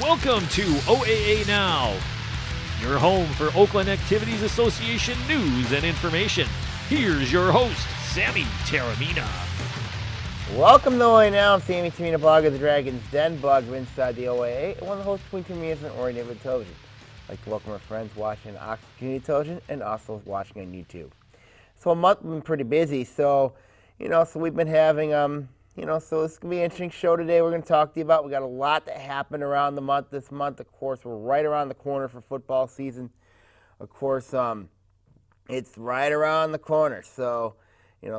Welcome to OAA Now, your home for Oakland Activities Association news and information. Here's your host, Sammy Taramina. Welcome to OAA Now. I'm Sammy Taramina, blogger of the Dragon's Den, blogger inside the OAA, and one of the hosts between Taramina and Ori Neighborhood Television. I'd like to welcome our friends watching on Oxford Community Television and also watching on YouTube. So a month we've been pretty busy, so we've been having so it's going to be an interesting show today we're going to talk to you about. We got a lot that happened around the month. This month, of course, we're right around the corner for football season. Of course, it's right around the corner. So,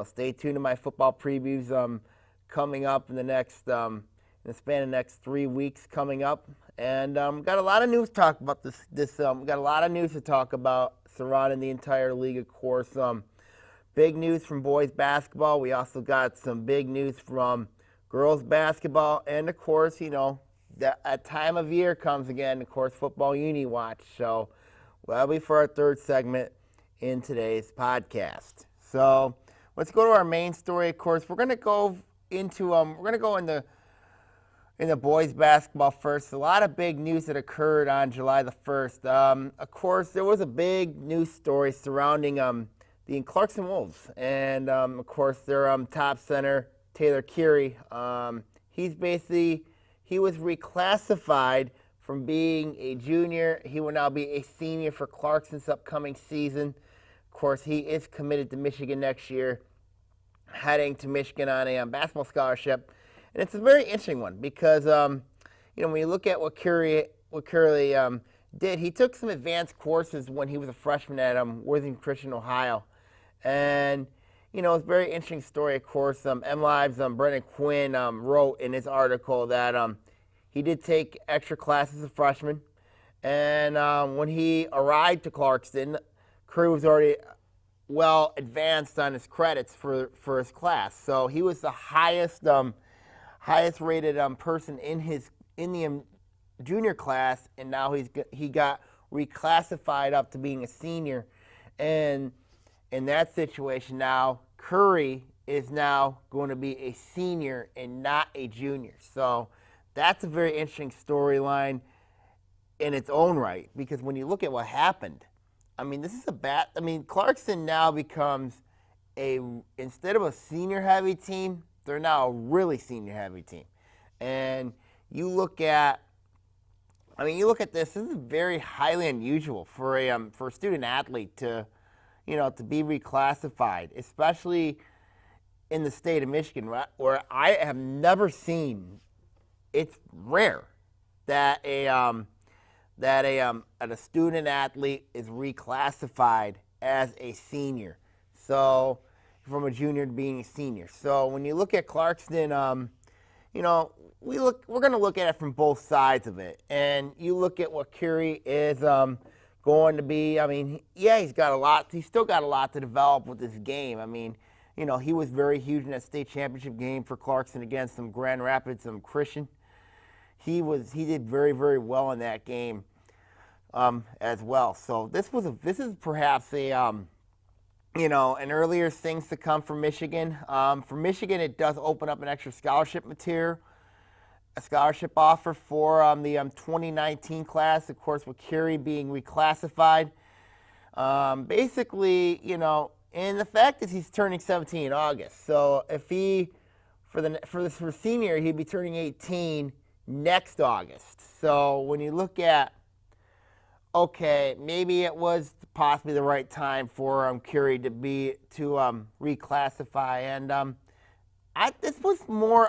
stay tuned to my football previews coming up in the next, in the span of the next 3 weeks coming up. And got a lot of news to talk about we got a lot of news to talk about surrounding the entire league, of course. Big news from boys basketball. We also got some big news from girls basketball. And, of course, that time of year comes again, of course, Football Uni Watch. So that'll be for our third segment in today's podcast. So let's go to our main story, of course. We're going to go into in the boys basketball first. A lot of big news that occurred on July the 1st. Of course, there was a big news story surrounding the Clarkson Wolves, and of course their top center Taylor Curie. He was reclassified from being a junior. He will now be a senior for Clarkson's upcoming season. Of course, he is committed to Michigan next year, heading to Michigan on a basketball scholarship, and it's a very interesting one because when you look at what Curie did, he took some advanced courses when he was a freshman at Worthington Christian, Ohio. And, it's a very interesting story, of course. MLive's Brendan Quinn wrote in his article that he did take extra classes as a freshman. And when he arrived to Clarkston, Curry was already well advanced on his credits for his class. So he was the highest rated person in the junior class, and now he got reclassified up to being a senior. And in that situation now, Curry is now going to be a senior and not a junior. So that's a very interesting storyline in its own right, because when you look at what happened, Clarkson now becomes instead of a senior-heavy team, they're now a really senior-heavy team. And you look at this is very highly unusual for a student athlete to be reclassified, especially in the state of Michigan, where I have never seen. It's rare that a student athlete is reclassified as a senior. So from a junior to being a senior. So when you look at Clarkston, we're going to look at it from both sides of it. And you look at what Curie is going to be. He's still got a lot to develop with this game. He was very huge in that state championship game for Clarkson against Grand Rapids Christian. He did very, very well in that game as well. So this is perhaps an earlier things to come for Michigan. For Michigan, it does open up an extra scholarship material. A scholarship offer for the 2019 class, of course, with Curie being reclassified. And the fact is he's turning 17 in August. So if for senior, he'd be turning 18 next August. So when you look at, maybe it was possibly the right time for Curie to reclassify, and I think this was more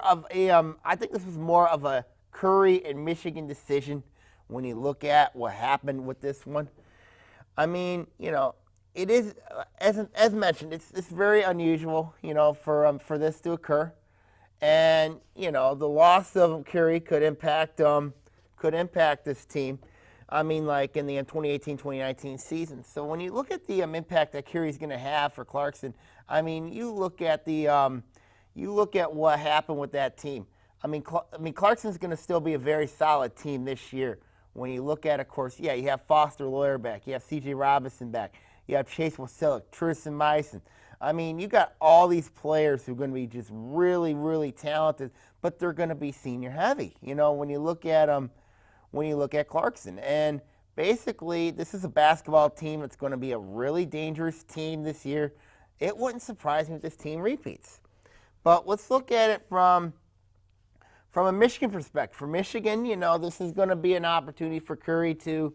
of a Curry and Michigan decision when you look at what happened with this one. It is as mentioned, it's very unusual, for this to occur, and the loss of Curry could impact this team. Like in the 2018-2019 season. So when you look at the impact that Curry's going to have for Clarkson, you look at what happened with that team. Clarkson's going to still be a very solid team this year. When you look at, of course, you have Foster Lawyer back, you have C.J. Robinson back, you have Chase Wasilic, Tristan Meissen. You got all these players who are going to be just really, really talented, but they're going to be senior heavy. When you look at when you look at Clarkson. And basically, this is a basketball team that's going to be a really dangerous team this year. It wouldn't surprise me if this team repeats. But let's look at it from a Michigan perspective. For Michigan, this is going to be an opportunity for Curry to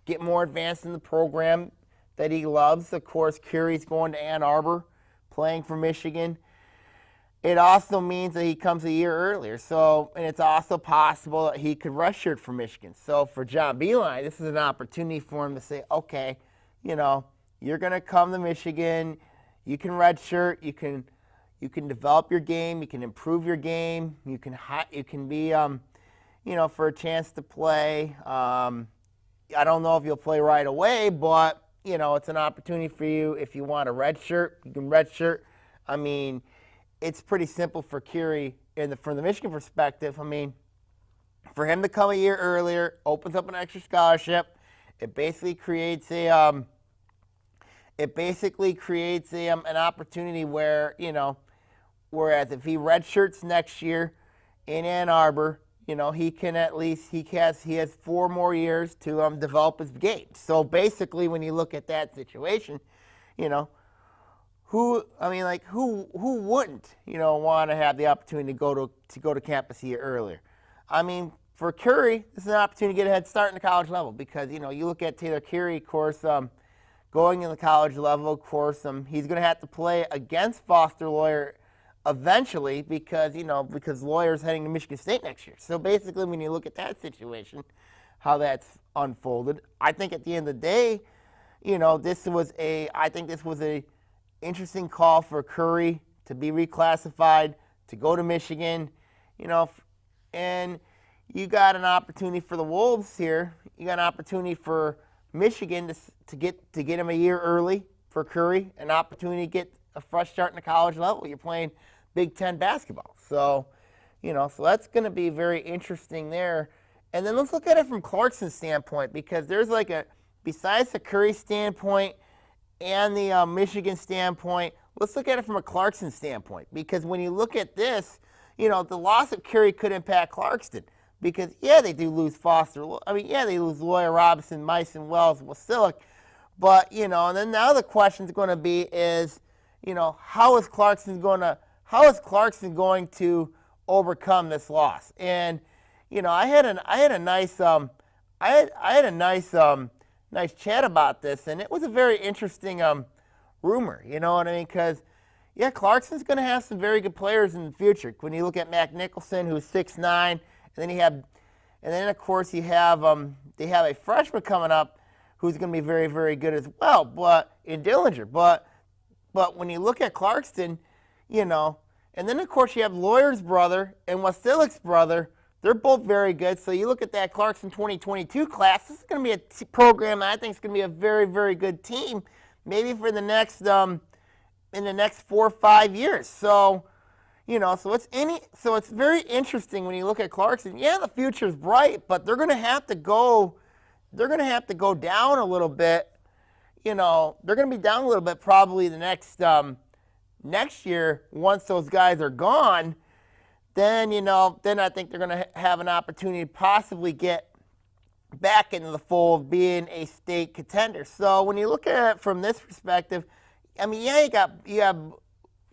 get more advanced in the program that he loves. Of course, Curry's going to Ann Arbor, playing for Michigan. It also means that he comes a year earlier. And it's also possible that he could redshirt for Michigan. So for John Beilein, this is an opportunity for him to say, okay, you're going to come to Michigan. You can redshirt. You can develop your game. You can improve your game. You can be, for a chance to play. I don't know if you'll play right away, but, it's an opportunity for you. If you want a redshirt, you can redshirt. I mean, it's pretty simple for Curry from the Michigan perspective. I mean, for him to come a year earlier opens up an extra scholarship. It basically creates an opportunity where, whereas if he redshirts next year in Ann Arbor, he has 4 more years to develop his game. So basically, when you look at that situation, who wouldn't, want to have the opportunity to go to campus a year earlier? I mean, for Curry, this is an opportunity to get a head start in the college level because, you look at Taylor Curry, of course, going in the college level, of course, he's going to have to play against Foster Loyer eventually because Loyer's heading to Michigan State next year. So basically, when you look at that situation, how that's unfolded, I think at the end of the day, this was a interesting call for Curry to be reclassified, to go to Michigan, and you got an opportunity for the Wolves here. You got an opportunity for Michigan to get him a year early for Curry, an opportunity to get a fresh start in the college level. You're playing Big Ten basketball. So, so that's going to be very interesting there. And then let's look at it from Clarkson's standpoint because there's besides the Curry standpoint and the Michigan standpoint, let's look at it from a Clarkson standpoint because when you look at this, the loss of Curry could impact Clarkson because, they do lose Foster. I mean, they lose Loyer, Robinson, Myson, Wells, Wasilic. But, and then now the question's going to be is, how is Clarkson going to overcome this loss? And, I had a nice chat about this, and it was a very interesting rumor. You know what I mean? Because Clarkson's going to have some very good players in the future. When you look at Mac Nicholson, who's 6'9", and then of course you have they have a freshman coming up who's going to be very, very good as well. But in Dillinger, but when you look at Clarkson, and then of course you have Loyer's brother and Wasilik's brother. They're both very good. So you look at that Clarkson 2022 class. This is going to be a program that I think is going to be a very, very good team, maybe for the next in the next 4 or 5 years. So, so it's very interesting when you look at Clarkson. The future's bright, but they're going to have to go. They're going to have to go down a little bit. They're going to be down a little bit probably the next year once those guys are gone. Then I think they're going to have an opportunity to possibly get back into the fold, being a state contender. So when you look at it from this perspective, I mean, you have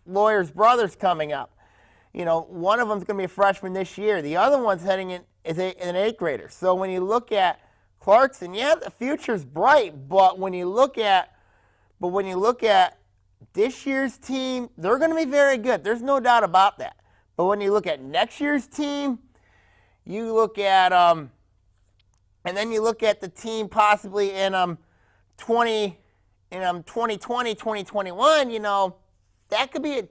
Loyer's brothers coming up. One of them's going to be a freshman this year. The other one's heading in as an 8th grader. So when you look at Clarkson, the future's bright, but when you look at this year's team, they're going to be very good. There's no doubt about that. But when you look at next year's team, you look at and then you look at the team possibly in 2020, 2021, that could be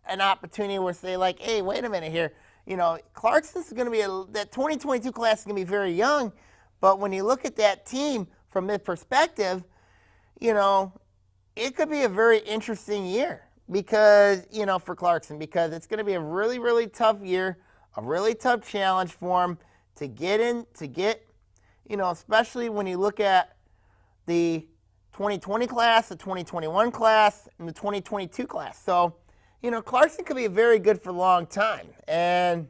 an opportunity where say like, hey, wait a minute here. Clarkson's going to be that 2022 class is going to be very young, but when you look at that team from this perspective, it could be a very interesting year. Because, for Clarkson, because it's going to be a really, really tough year, a really tough challenge for him to get, especially when you look at the 2020 class, the 2021 class, and the 2022 class. So, Clarkson could be very good for a long time. And,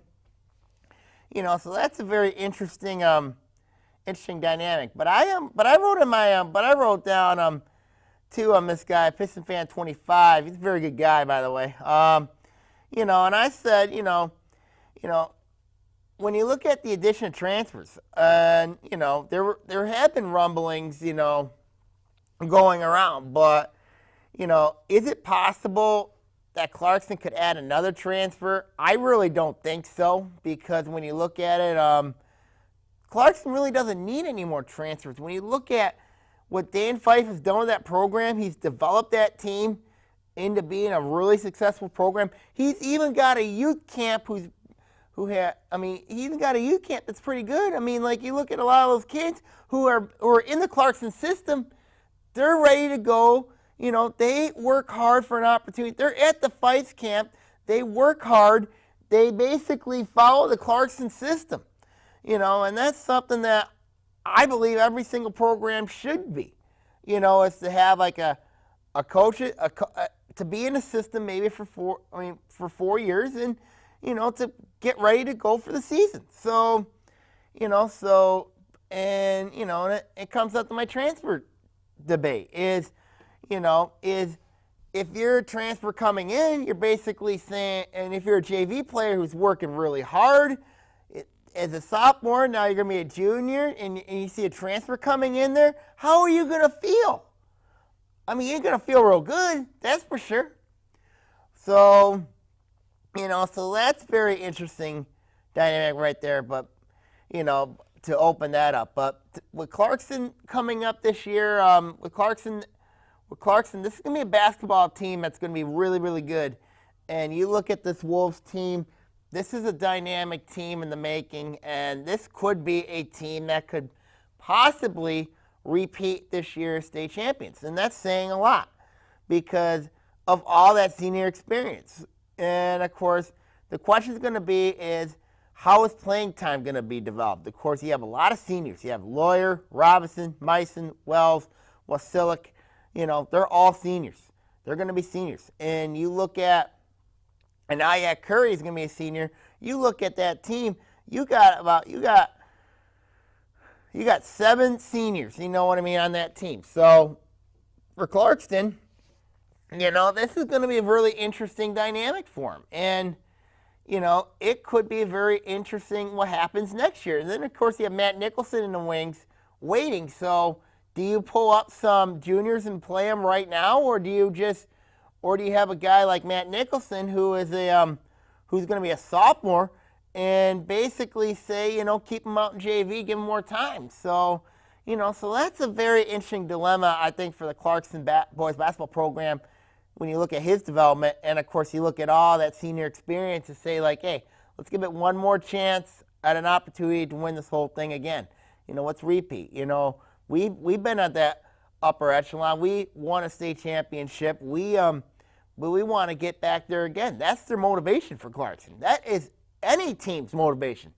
so that's a very interesting interesting dynamic. But I wrote in my but I wrote down to this guy, Piston Fan 25. He's a very good guy, by the way. And I said, when you look at the addition of transfers, and there have been rumblings, going around, but is it possible that Clarkson could add another transfer? I really don't think so, because when you look at it, Clarkson really doesn't need any more transfers. When you look at what Dan Fife has done with that program, he's developed that team into being a really successful program. He's even got a youth camp he's even got a youth camp that's pretty good. I mean, like, you look at a lot of those kids who are in the Clarkson system, they're ready to go. They work hard for an opportunity. They're at the Fife camp. They work hard. They basically follow the Clarkson system, and that's something that I believe every single program should be, is to have like a coach, to be in a system maybe for 4 years, and to get ready to go for the season. So, and it comes up to my transfer debate is if you're a transfer coming in, you're basically saying, and if you're a JV player who's working really hard, as a sophomore, now you're going to be a junior, and you see a transfer coming in there, how are you going to feel? I mean, you're going to feel real good, that's for sure. So, so that's very interesting dynamic right there, but, to open that up. But with Clarkson coming up this year, with Clarkson, this is going to be a basketball team that's going to be really, really good. And you look at this Wolves team, this is a dynamic team in the making, and this could be a team that could possibly repeat this year's state champions. And that's saying a lot because of all that senior experience. And, of course, the question is going to be is how is playing time going to be developed? Of course, you have a lot of seniors. You have Lawyer, Robinson, Meissen, Wells, Wasilic. They're all seniors. They're going to be seniors. And you look at, and Ayat Curry is going to be a senior. You look at that team, you got 7 seniors, on that team. So for Clarkston, this is going to be a really interesting dynamic for him. And, it could be very interesting what happens next year. And then, of course, you have Matt Nicholson in the wings waiting. So do you pull up some juniors and play them right now, or do you have a guy like Matt Nicholson who is who's going to be a sophomore and basically say, keep him out in JV, give him more time. So, so that's a very interesting dilemma, I think, for the Clarkson boys basketball program when you look at his development. And, of course, you look at all that senior experience to say, like, hey, let's give it one more chance at an opportunity to win this whole thing again. Let's repeat. We've been at that upper echelon. We won a state championship. But we want to get back there again. That's their motivation for Clarkson. That is any team's motivation.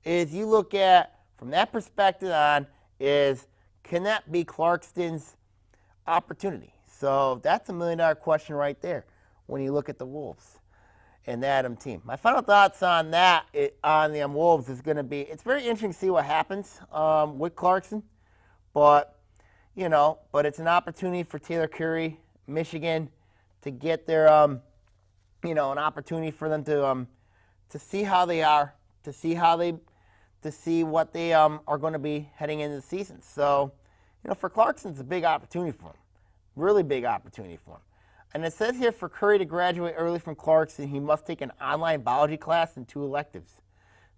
Is you look at, from that perspective on, is can that be Clarkston's opportunity? So that's $1 million question right there when you look at the Wolves and the Adam team. My final thoughts on that, on the Wolves, is going to be, it's very interesting to see what happens with Clarkson. But, but it's an opportunity for Taylor Curry, Michigan, to get their, an opportunity for them to see how they are, to see what they are going to be heading into the season. So, for Clarkson, it's a big opportunity for him, really big opportunity for him. And it says here for Curry to graduate early from Clarkson, he must take an online biology class and 2 electives.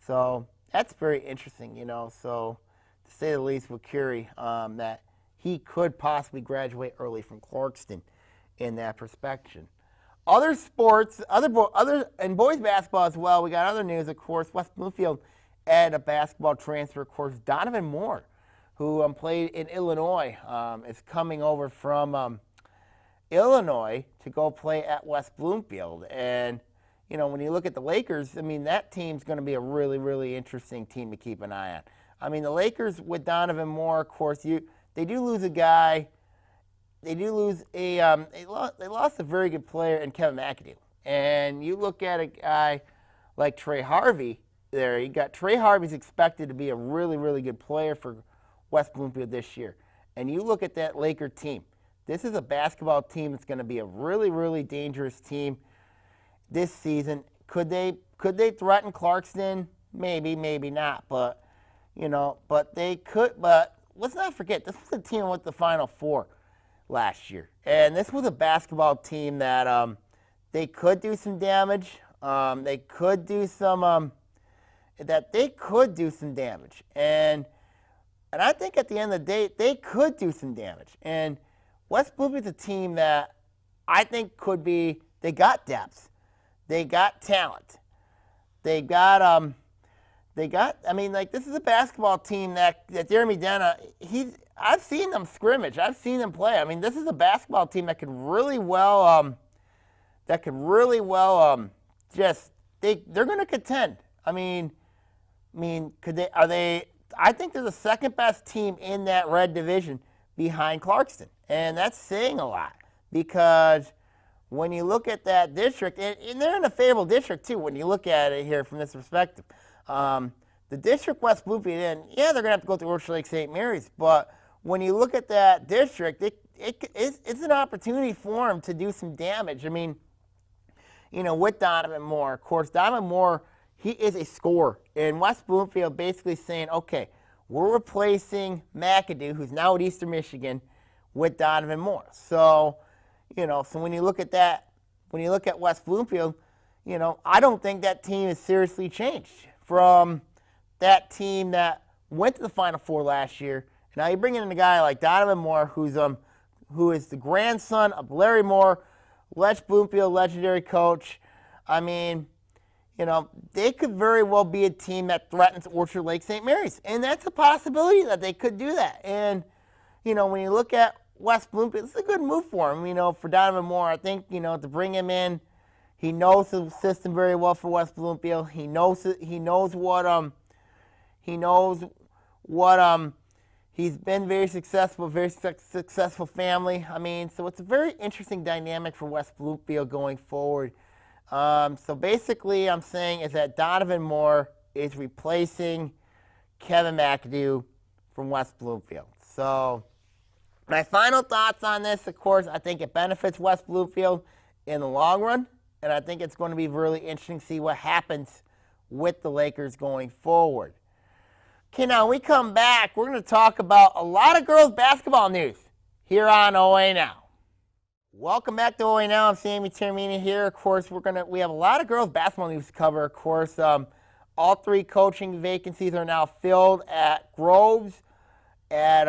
So that's very interesting, So to say the least with Curry, that he could possibly graduate early from Clarkston in that perspective. Other sports, and boys basketball as well, we got other news, of course. West Bloomfield added a basketball transfer, of course. Donovan Moore, who played in Illinois, is coming over from Illinois to go play at West Bloomfield. And, when you look at the Lakers, that team's going to be a really, really interesting team to keep an eye on. The Lakers with Donovan Moore, of course, they do lose a guy. They do lose they lost a very good player in Kevin McAdoo. And you look at a guy like Trey Harvey there. You got Trey Harvey's expected to be a really, really good player for West Bloomfield this year, and you look at that Laker team, this is a basketball team that's going to be a really, really dangerous team this season. Could they threaten Clarkston? Maybe, maybe not. But but they could. But let's not forget, this was a team with the Final Four last year, and this was a basketball team that they could do some damage. They could do some damage, and I think at the end of the day, they could do some damage. And West Bloomfield's a team that I think could be. They got depth, they got talent, they got. I mean, like, this is a basketball team that Jeremy Dena. I've seen them scrimmage. I've seen them play. I mean, this is a basketball team that could really well. Just they're going to contend. I mean, could they? Are they? I think they're the second best team in that red division behind Clarkston, and that's saying a lot because when you look at that district, and they're in a favorable district too. When you look at it here from this perspective, the district West Bloomfield in, yeah, they're going to have to go to Orchard Lake St. Mary's, but when you look at that district, it's an opportunity for them to do some damage. I mean, with Donovan Moore, of course, Donovan Moore, he is a scorer. And West Bloomfield basically saying, okay, we're replacing McAdoo, who's now at Eastern Michigan, with Donovan Moore. So, so when you look at that, when you look at West Bloomfield, I don't think that team is seriously changed from that team that went to the Final Four last year. And now you bring in a guy like Donovan Moore, who is the grandson of Larry Moore, Lech Bloomfield legendary coach. I mean, they could very well be a team that threatens Orchard Lake St. Mary's. And that's a possibility that they could do that. And, when you look at West Bloomfield, it's a good move for him, for Donovan Moore. I think, to bring him in, he knows the system very well for West Bloomfield. He knows what he's been very successful family. I mean, so it's a very interesting dynamic for West Bloomfield going forward. So basically, I'm saying is that Donovan Moore is replacing Kevin McAdoo from West Bloomfield. So my final thoughts on this, of course, I think it benefits West Bloomfield in the long run, and I think it's going to be really interesting to see what happens with the Lakers going forward. Okay, now we come back, we're going to talk about a lot of girls basketball news here on OAA Now. Welcome back to OAA Now. I'm Sammy Termini here. Of course, we have a lot of girls basketball news to cover. Of course, all three coaching vacancies are now filled at Groves, at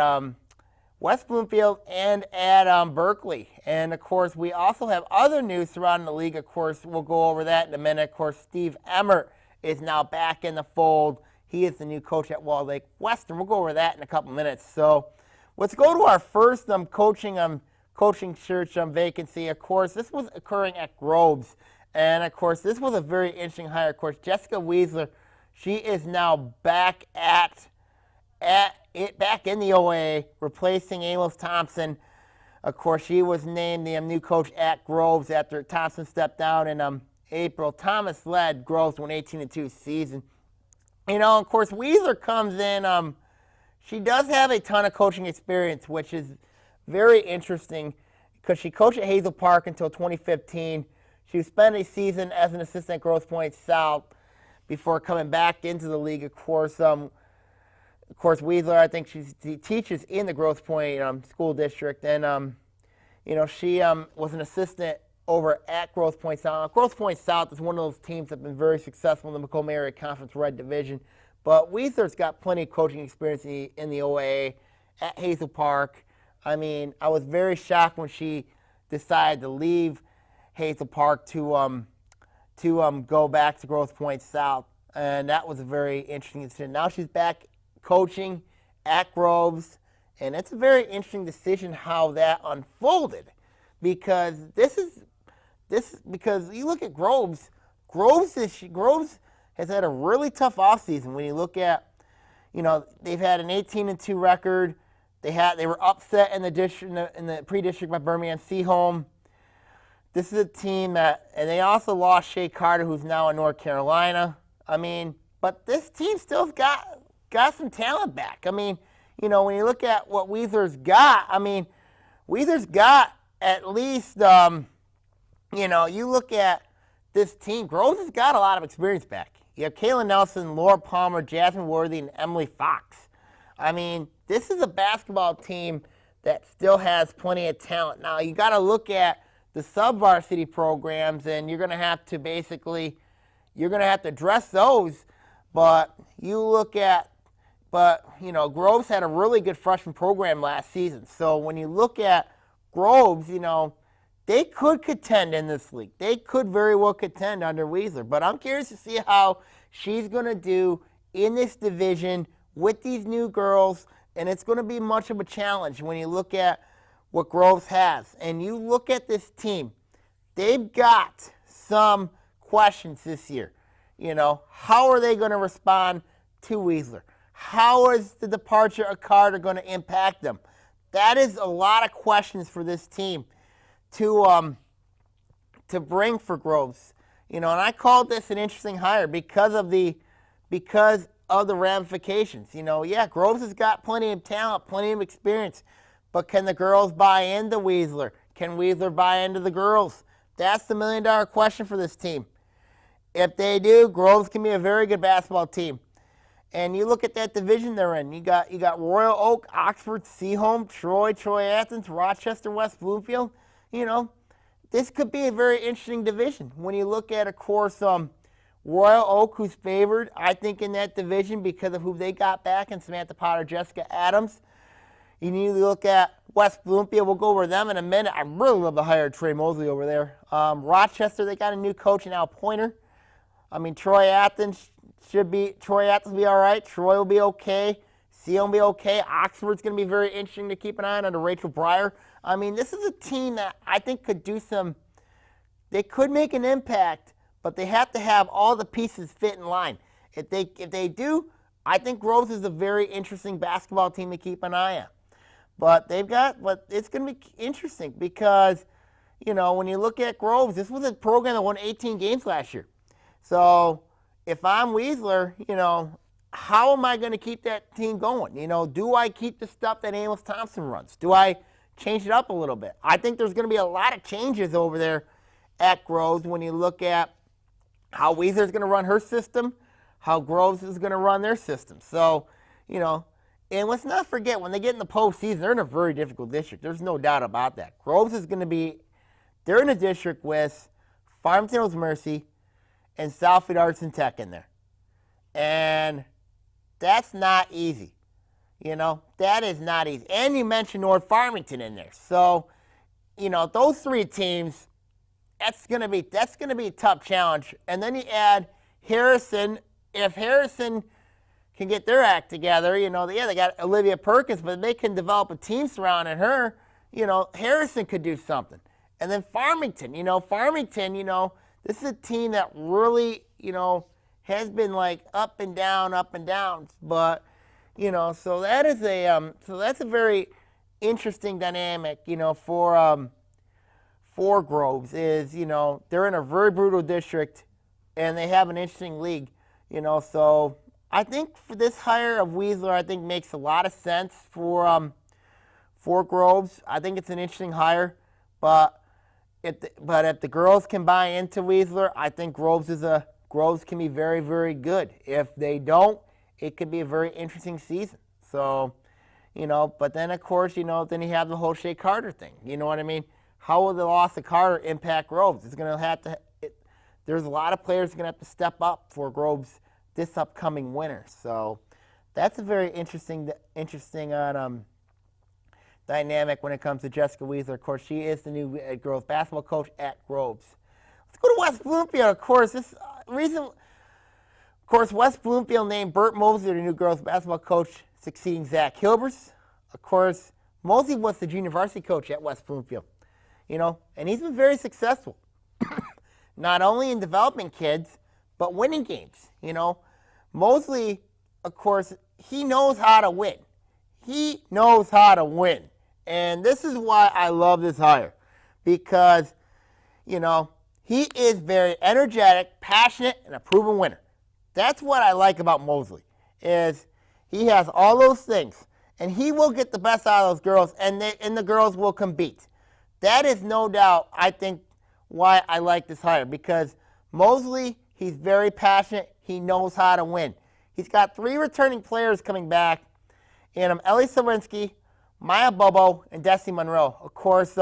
West Bloomfield, and at Berkeley. And of course, we also have other news surrounding the league. Of course, we'll go over that in a minute. Of course, Steve Emmert is now back in the fold. He is the new coach at Wall Lake Western. We'll go over that in a couple minutes. So let's go to our first coaching search vacancy. Of course, this was occurring at Groves. And, of course, this was a very interesting hire. Of course, Jessica Weisler, she is now back back in the OAA, replacing Amos Thompson. Of course, she was named the new coach at Groves after Thompson stepped down in April. Thomas led Groves to an 18-2 season. Of course, Weisler comes in. She does have a ton of coaching experience, which is very interesting because she coached at Hazel Park until 2015. She spent a season as an assistant at Grosse Pointe South before coming back into the league. Of course, Weisler, I think she teaches in the Grosse Pointe school district, and she was an assistant over at Grosse Pointe South. Grosse Pointe South is one of those teams that have been very successful in the Macomb Area Conference Red Division, but Weisler's got plenty of coaching experience in the OAA at Hazel Park. I mean, I was very shocked when she decided to leave Hazel Park to go back to Grosse Pointe South, and that was a very interesting decision. Now she's back coaching at Groves, and it's a very interesting decision how that unfolded, because because you look at Groves has had a really tough offseason. When you look at, they've had an 18-2 record. They were upset in the district in the pre-district by Birmingham Seaholm. This is a team and they also lost Shea Carter, who's now in North Carolina. I mean, but this team still's got some talent back. I mean, when you look at what Weasel's got, Weasel's got at least, you look at this team, Groves has got a lot of experience back. You have Kayla Nelson, Laura Palmer, Jasmine Worthy, and Emily Fox. This is a basketball team that still has plenty of talent. Now, you got to look at the sub-varsity programs, and you're going to have to address those. But Groves had a really good freshman program last season. So when you look at Groves, they could contend in this league. They could very well contend under Weaseler. But I'm curious to see how she's going to do in this division with these new girls. And it's going to be much of a challenge when you look at what Groves has. And you look at this team, they've got some questions this year. How are they going to respond to Weaseler? How is the departure of Carter going to impact them? That is a lot of questions for this team to bring for Groves. And I called this an interesting hire because of the ramifications. Groves has got plenty of talent, plenty of experience, but can the girls buy into Weaseler? Can Weaseler buy into the girls? That's the million-dollar question for this team. If they do, Groves can be a very good basketball team. And you look at that division they're in. You got Royal Oak, Oxford, Seaholm, Troy Athens, Rochester, West Bloomfield. This could be a very interesting division. When you look at, of course, Royal Oak, who's favored, I think, in that division because of who they got back in Samantha Potter, Jessica Adams. You need to look at West Bloomfield. We'll go over them in a minute. I really love the hire of Trey Mosley over there. Rochester, they got a new coach, Al Pointer. Troy Athens will be all right. Troy will be okay. Seaholm will be okay. Oxford's going to be very interesting to keep an eye on under Rachel Breyer. This is a team that I think could they could make an impact, but they have to have all the pieces fit in line. If they do, I think Groves is a very interesting basketball team to keep an eye on. But it's going to be interesting because, when you look at Groves, this was a program that won 18 games last year. So if I'm Weaseler, how am I going to keep that team going? Do I keep the stuff that Amos Thompson runs? Do I change it up a little bit? I think there's going to be a lot of changes over there at Groves when you look at how Weaseler's going to run her system, how Groves is going to run their system. So, and let's not forget, when they get in the postseason, they're in a very difficult district. There's no doubt about that. Groves is going to be, they're in a district with Farmington Hills Mercy and Southfield Arts and Tech in there. And that's not easy. That is not easy. And you mentioned North Farmington in there. So, those three teams, that's going to be a tough challenge. And then you add Harrison. If Harrison can get their act together, they got Olivia Perkins, but they can develop a team surrounding her, Harrison could do something. And then Farmington, this is a team that really, has been like up and down, but, so that's a very interesting dynamic, for Groves is, they're in a very brutal district and they have an interesting league, so I think for this hire of Weaseler, I think makes a lot of sense for Groves. I think it's an interesting hire, but if the girls can buy into Weaseler, I think Groves can be very, very good. If they don't, it could be a very interesting season. So, but then of course, then you have the whole Shea Carter thing. You know what I mean? How will the loss of Carter impact Groves? It's going to have to. There's a lot of players going to have to step up for Groves this upcoming winter. So that's a very interesting dynamic when it comes to Jessica Weaseler. Of course, she is the new girls basketball coach at Groves. Let's go to West Bloomfield. Of course, West Bloomfield named Bert Mosley the new girls basketball coach, succeeding Zach Hilbers. Of course, Mosley was the junior varsity coach at West Bloomfield, and he's been very successful, not only in developing kids, but winning games. Mosley, of course, he knows how to win. He knows how to win. And this is why I love this hire. Because, he is very energetic, passionate, and a proven winner. That's what I like about Mosley, is he has all those things. and he will get the best out of those girls, and the girls will compete. That is no doubt, I think, why I like this hire, because Mosley, he's very passionate. He knows how to win. He's got 3 returning players coming back, and Ellie Sawinski, Maya Bobo, and Desi Monroe. Of course,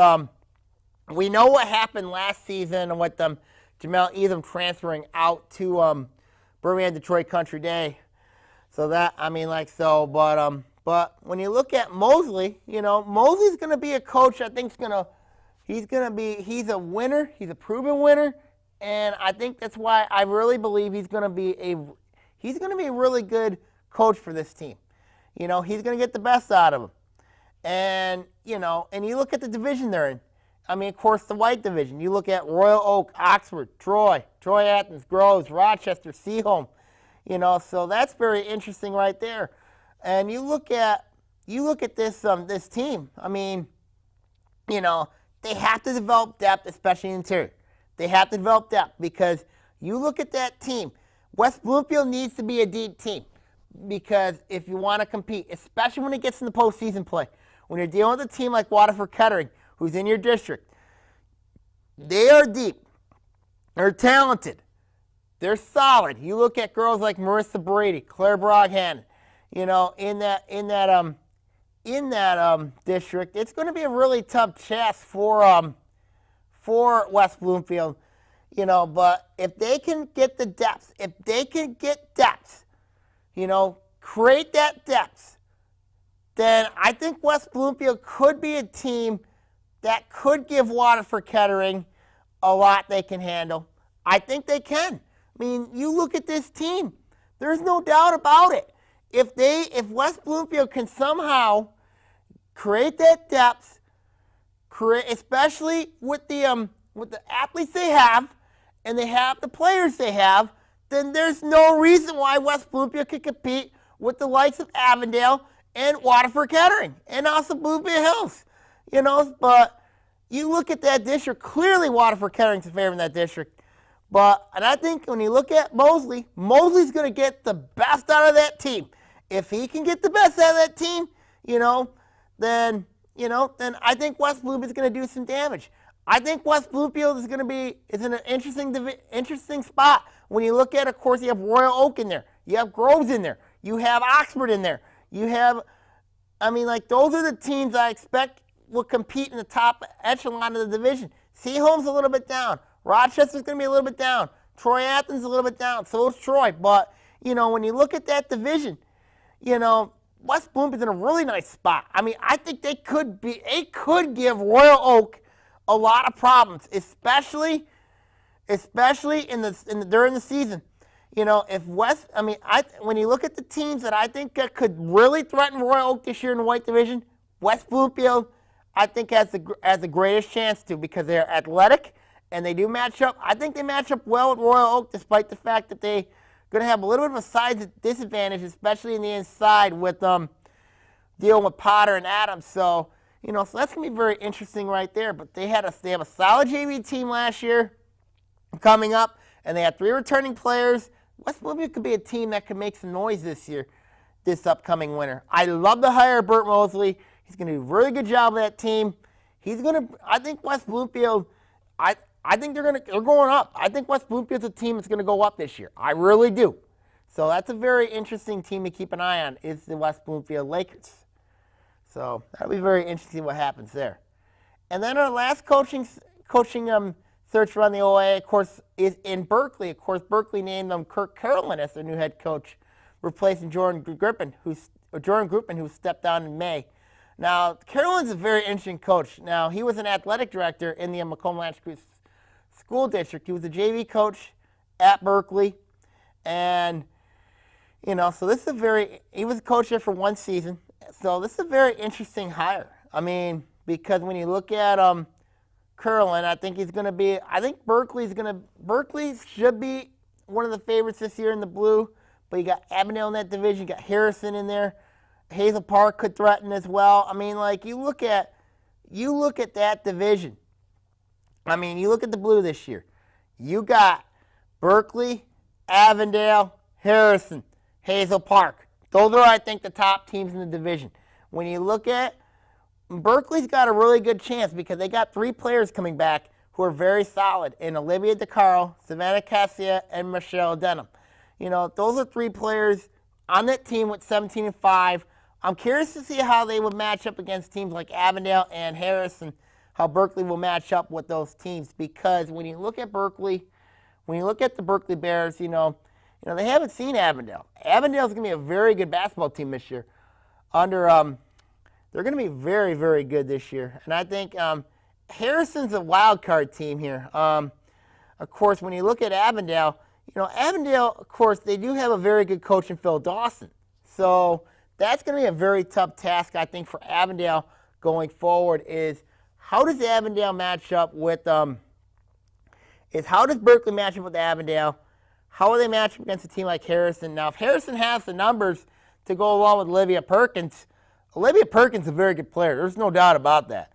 we know what happened last season with Jamel Eatham transferring out to Birmingham Detroit Country Day. So that, but when you look at Mosley, Mosley's going to be a coach. I think he's a winner. He's a proven winner, and I think that's why I really believe he's going to be a really good coach for this team. He's going to get the best out of them. And you look at the division they're in. Of course, the white division. You look at Royal Oak, Oxford, Troy Athens, Groves, Rochester, Seaholm. So that's very interesting right there. And you look at this team. They have to develop depth, especially in interior. They have to develop depth because you look at that team. West Bloomfield needs to be a deep team because if you want to compete, especially when it gets in the postseason play, when you're dealing with a team like Waterford Kettering, who's in your district, they are deep. They're talented. They're solid. You look at girls like Marissa Brady, Claire Broghan, in that district. It's going to be a really tough task for West Bloomfield, But if they can get the depth, create that depth, then I think West Bloomfield could be a team that could give Waterford Kettering a lot they can handle. I think they can. You look at this team. There's no doubt about it. If West Bloomfield can somehow create that depth, especially with the athletes they have, and they have the players they have, then there's no reason why West Bloomfield could compete with the likes of Avondale and Waterford Kettering, and also Bloomfield Hills. But you look at that district, clearly Waterford Kettering's a favorite in that district. And I think when you look at Mosley's going to get the best out of that team. If he can get the best out of that team, then I think West Bloomfield is going to do some damage. I think West Bloomfield is in an interesting spot. When you look at, of course, you have Royal Oak in there. You have Groves in there. You have Oxford in there. You have, those are the teams I expect will compete in the top echelon of the division. Seaholm's a little bit down. Rochester's going to be a little bit down. Troy Athens a little bit down. So is Troy. But, when you look at that division, West Bloomfield's in a really nice spot. I think they could give Royal Oak a lot of problems, especially during the season. When you look at the teams that I think could really threaten Royal Oak this year in the white division, West Bloomfield, I think has the greatest chance to, because they're athletic and they do match up. I think they match up well with Royal Oak, despite the fact that they're going to have a little bit of a size disadvantage, especially in the inside with dealing with Potter and Adams. So so that's going to be very interesting right there. But they have a solid JV team last year coming up, and they have 3 returning players. West Bloomfield could be a team that could make some noise this upcoming winter. I love the hire of Bert Mosley. He's going to do a really good job with that team. I think West Bloomfield, I think they're going up. I think West Bloomfield's a team that's going to go up this year. I really do. So that's a very interesting team to keep an eye on, is the West Bloomfield Lakers. So that'll be very interesting what happens there. And then our last coaching search around the OAA, of course, is in Berkeley. Of course, Berkeley named Kirk Carolyn as their new head coach, replacing Jordan Grippin, who stepped down in May. Now, Carolyn's a very interesting coach. Now, he was an athletic director in the Macomb School District. He was a JV coach at Berkeley. And, so this is he was a coach there for 1 season. So this is a very interesting hire. Because when you look at Carolyn, I think Berkeley should be one of the favorites this year in the blue. But you got Avondale in that division, you got Harrison in there. Hazel Park could threaten as well. You look at that division. You look at the blue this year. You got Berkeley, Avondale, Harrison, Hazel Park. Those are, I think, the top teams in the division. when you look at Berkeley's got a really good chance because they got 3 players coming back who are very solid in Olivia DeCaro, Savannah Cassia, and Michelle Denham. Those are 3 players on that team with 17-5. I'm curious to see how they would match up against teams like Avondale and Harrison, how Berkeley will match up with those teams, because when you look at Berkeley, when you look at the Berkeley Bears, they haven't seen Avondale. Avondale's going to be a very good basketball team this year. They're going to be very, very good this year. And I think Harrison's a wild card team here. Of course, when you look at Avondale, Avondale, of course, they do have a very good coach in Phil Dawson. So that's going to be a very tough task, I think, for Avondale going forward is how does Avondale match up with how does Berkeley match up with Avondale? How will they match up against a team like Harrison? Now, if Harrison has the numbers to go along with Olivia Perkins is a very good player. There's no doubt about that.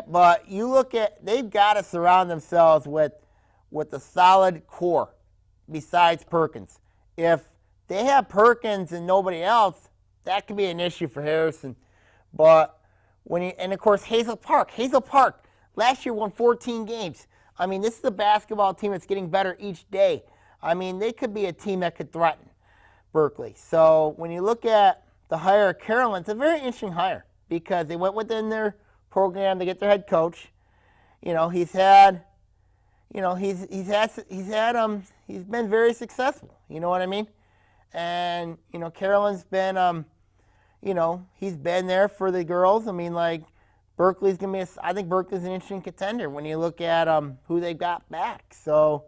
But you look at, they've got to surround themselves with a solid core besides Perkins. If they have Perkins and nobody else, that could be an issue for Harrison. But and of course, Hazel Park last year won 14 games. I mean, this is a basketball team that's getting better each day. I mean, they could be a team that could threaten Berkeley. So when you look at the hire of Carolyn, it's a very interesting hire because they went within their program to get their head coach. He's been very successful. You know what I mean? And Carolyn's been he's been there for the girls. I mean, like Berkeley's gonna be. I think Berkeley's an interesting contender when you look at who they got back. So,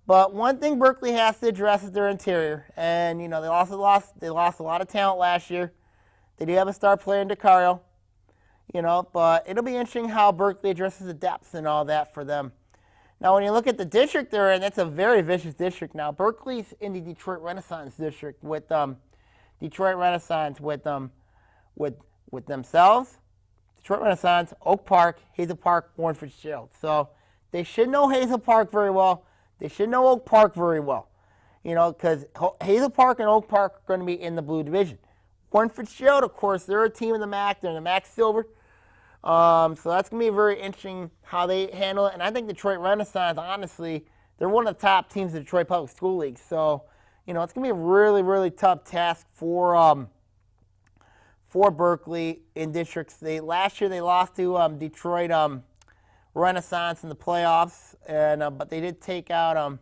but one thing Berkeley has to address is their interior, and they lost a lot of talent last year. They do have a star player in DeCaro, but it'll be interesting how Berkeley addresses the depths and all that for them. Now, when you look at the district they're in, that's a very vicious district. Now, Berkeley's in the Detroit Renaissance district with Detroit Renaissance with themselves, Detroit Renaissance, Oak Park, Hazel Park, Warren Fitzgerald. So they should know Hazel Park very well. They should know Oak Park very well, because Hazel Park and Oak Park are going to be in the blue division. Warren Fitzgerald, of course, they're a team in the MAC. They're in the MAC Silver. So that's going to be very interesting how they handle it. And I think Detroit Renaissance, honestly, they're one of the top teams in the Detroit Public School League. So, it's going to be a really, really tough task for Berkeley in districts. Last year they lost to Detroit Renaissance in the playoffs, and but they did take out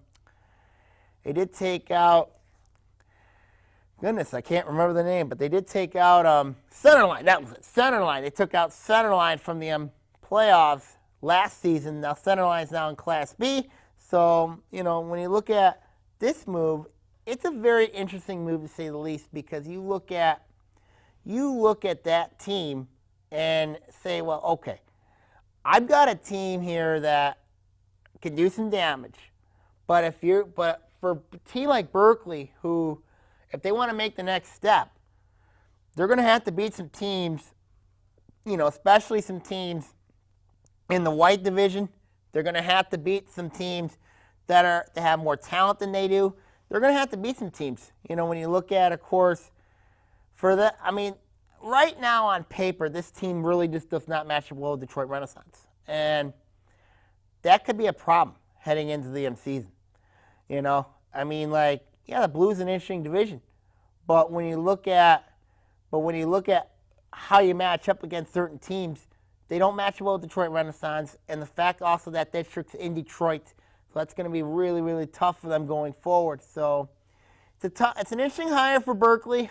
goodness, I can't remember the name, but they did take out Centerline. That was it, Centerline. They took out Centerline from the playoffs last season. Now Centerline's now in Class B. So, when you look at this move, it's a very interesting move to say the least, because you look at that team and say, well, okay, I've got a team here that can do some damage. But for a team like Berkeley, who, if they want to make the next step, they're going to have to beat some teams, especially some teams in the white division. They're going to have to beat some teams that have more talent than they do. They're going to have to beat some teams. When you look at, of course, right now on paper, this team really just does not match up well with Detroit Renaissance. And that could be a problem heading into the season. The Blues an interesting division. But when you look at how you match up against certain teams, they don't match well with Detroit Renaissance. And the fact also that district's in Detroit, so that's going to be really, really tough for them going forward. So it's an interesting hire for Berkeley.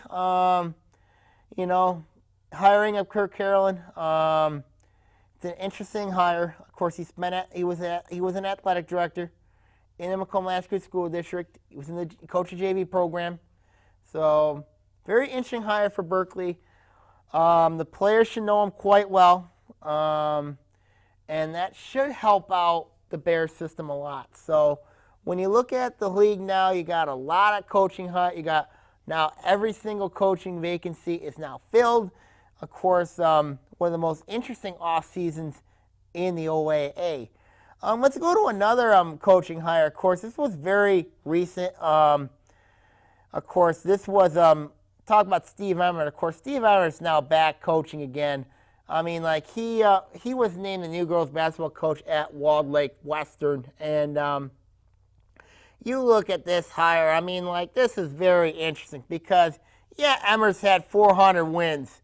Hiring of Kirk Carolyn. It's an interesting hire. Of course, he was an athletic director in the Macomb Latch School District. He was in the coach of JV program. So very interesting hire for Berkeley. The players should know him quite well, and that should help out the Bears system a lot. So when you look at the league now, you got a lot of coaching hires. You got now every single coaching vacancy is now filled. Of course, one of the most interesting off seasons in the OAA. Let's go to another coaching hire. Of course, this was very recent. Of course, this was talk about Steve Emmert. Of course, Steve Emmert's now back coaching again. I mean, like he was named the new girls basketball coach at Walled Lake Western, and you look at this hire. I mean, like this is very interesting because yeah, Emmert's had 400 wins,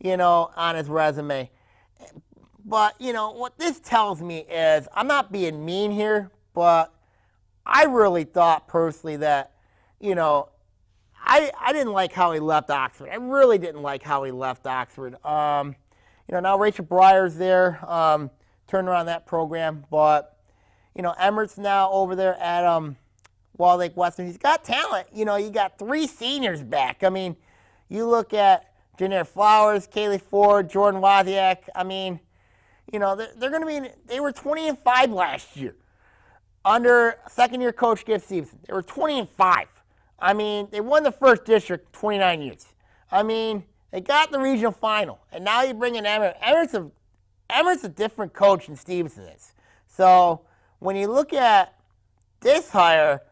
on his resume, but what this tells me is I'm not being mean here, but I really thought personally that I didn't like how he left Oxford. I really didn't like how he left Oxford. Now Rachel Breyer's there, turned around that program, but Emmert's now over there at Walled Lake Western. He's got talent. You got 3 seniors back. I mean, you look at Janair Flowers, Kaylee Ford, Jordan Wozniak. I mean, they're going to be. They were 20-5 last year under second-year coach Giff Stevenson. They were 20-5. I mean, they won the first district 29 years. I mean, they got the regional final, and now you bring in Emmert. Emmert's a different coach than Stevenson is. So when you look at this hire,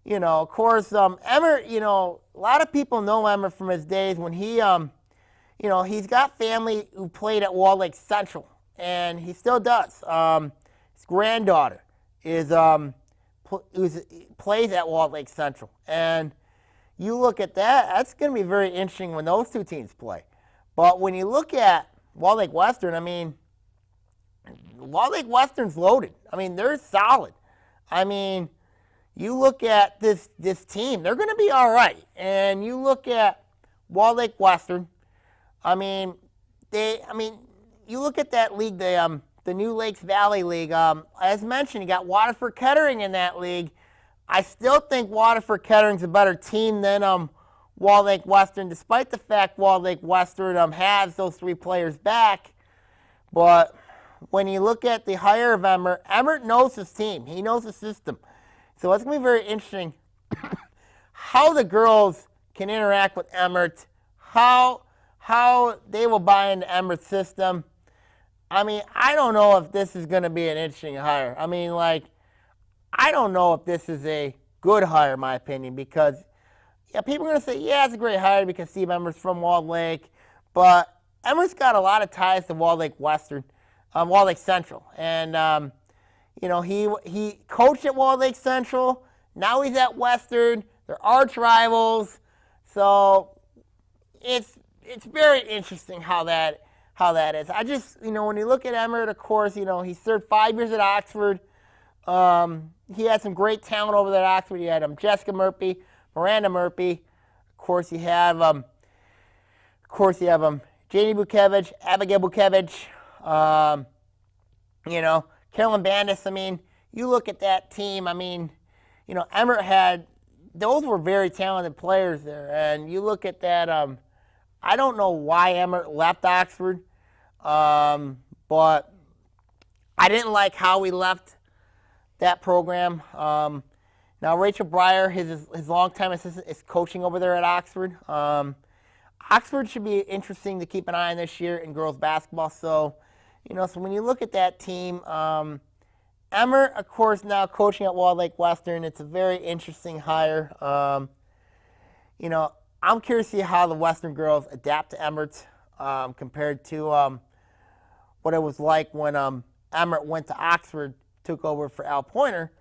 of course, Emmert, a lot of people know Emmert from his days when he, he's got family who played at Walled Lake Central, and he still does. His granddaughter plays at Walled Lake Central, and you look at that, that's going to be very interesting when those two teams play. But when you look at Walled Lake Western, I mean, Walled Lake Western's loaded. I mean, they're solid. I mean, you look at this team, they're going to be all right. And you look at Walled Lake Western, you look at that league, the New Lakes Valley League. As mentioned, you got Waterford Kettering in that league. I still think Waterford Kettering's a better team than Walled Lake Western, despite the fact Walled Lake Western has those 3 players back. But when you look at the hire of Emmert knows his team. He knows the system. So it's going to be very interesting how the girls can interact with Emmert, how they will buy into Emmert's system. I mean, I don't know if this is going to be an interesting hire. I mean, I don't know if this is a good hire, in my opinion, because people are going to say, yeah, it's a great hire because Steve Emmert's from Walled Lake, but Emmert's got a lot of ties to Walled Lake Western, Walled Lake Central, and he coached at Walled Lake Central. Now he's at Western. They're arch rivals, so it's very interesting how that is. I just when you look at Emmert, of course, he served 5 years at Oxford. He had some great talent over there at Oxford. You had Jessica Murphy, Miranda Murphy. Of course, you have Janie Bukevich, Abigail Bukevich. Carolyn Bandis. I mean, you look at that team. I mean, Emmert had those were very talented players there, and you look at that. I don't know why Emmert left Oxford, but I didn't like how he left that program. Now Rachel Breyer, his longtime assistant, is coaching over there at Oxford. Oxford should be interesting to keep an eye on this year in girls basketball. So, so when you look at that team, Emmert, of course, now coaching at Walled Lake Western. It's a very interesting hire. I'm curious to see how the Western girls adapt to Emmert compared to what it was like when Emmert went to Oxford, took over for Al Pointer,